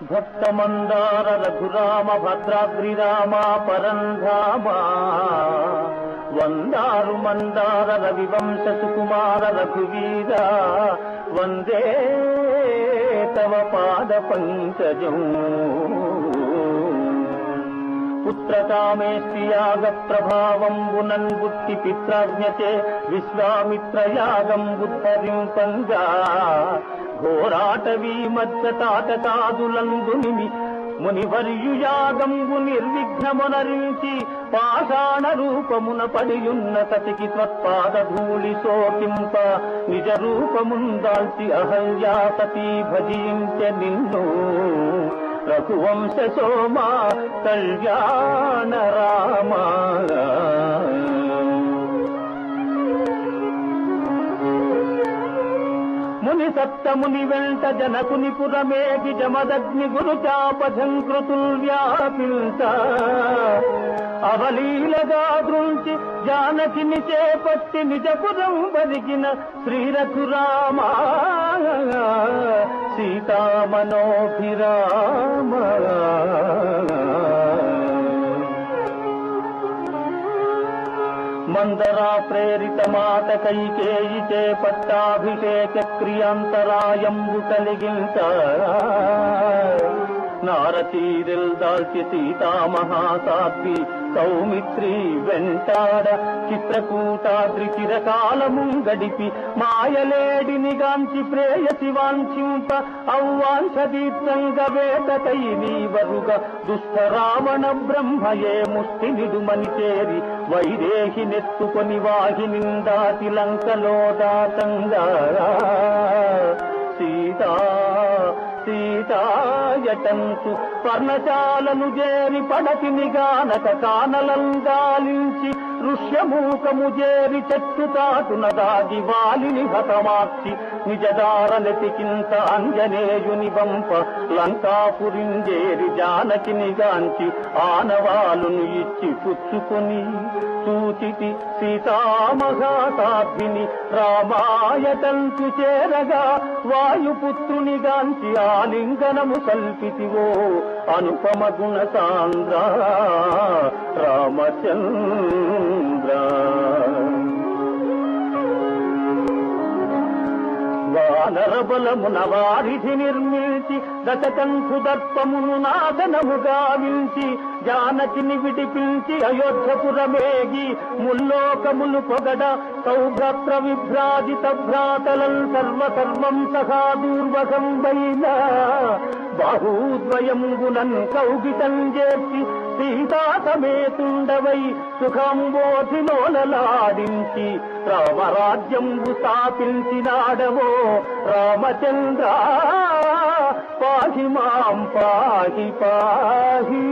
భక్తమందార రఘురామ భద్రాద్రిరామ పరంధామ వందారు మందార రవివంశ సుకుమార రఘువీర వందే తవ పాద పంకజం పుత్రకామేష్టియాగ ప్రభావంబునన్ బుద్ధి పిత్రాజ్ఞతే విశ్వామిత్రయాగం బుద్ధరింపంగా ఘోరాటవీ మధ్య తాటకాదులందునిమి మునివర్యుయాగంబు నిర్విఘ్నమునరించి పాషాణ రూపమున పడియున్న సతికి త్వత్పాద ధూళి సోకింప నిజ రూపముందాల్చి అహల్యాసతీ భజించె నిన్ను రఘువంశ సోమా కళ్యాణ రామా ముని సప్తముని వెంట జనకుని పురమేగి జమదగ్ని గురు చాపఝంకృతుల్ వ్యాపించ అవలీలగా దృంచి జానకిని చేపట్టి నిజపురం బరిగిన శ్రీరఘురామ సీతామనోభిరామ మందరా ప్రేరిత మాత కైకేయి చేపట్టాభిషేక క్రియాంతరాయంబు కలిగించ నారచీరిల్ దాల్చి సీతామహాసాధ్వి సౌమిత్రి వెంటాడ చిత్రకూటాద్రి చిరకాలము గడిపి మాయలేడిని గాంచి ప్రేయసి వాంఛింప ఔవాంఛదీప్తంగ వేటకై నీవరుగ దుష్ట రావణ బ్రహ్మయే ముష్టి నిడుమని చేరి వైదేహి నెత్తుకొని వాహినిందాతి లంకలో దాతంగా సీతాయటంతు పర్ణశాలను చేరి పడతిని గానక కానలంగాలించి ఋష్యమూకము చేరి చెట్టు తాటున దాగి వాలిని హతమార్చి నిజదారనెతికింత అంజనేయుని వంప లంకాపురింజేరి జానకిని గాంచి ఆనవాలును ఇచ్చి పుచ్చుకొని చూచితి సీతామహాసాధ్విని రామాయటంతు చేరగా వాయుపుత్రుని గాంచి ఆలింగనము కల్పితివో అనుపమ గుణ సాంద్ర రామచంద్ర వానర బలమున వారిధి నిర్మించి దశకంఠు దర్పమును నాదనము గావించి జానకిని విడిపించి అయోధ్యపురమేగి ముల్లోకములు పొగడ సౌభ్రత్ర విభ్రాజిత భ్రాతలం సర్వసర్వం సహా దూర్వసంబైన బాహూద్వయంబునన్ కౌగితం చేర్చి సీతా సమేతుండవై సుఖంబోధిలోలలాడించి రామరాజ్యంబు స్థాపించినాడవో రామచంద్ర పాహి మాం పాహి పాహి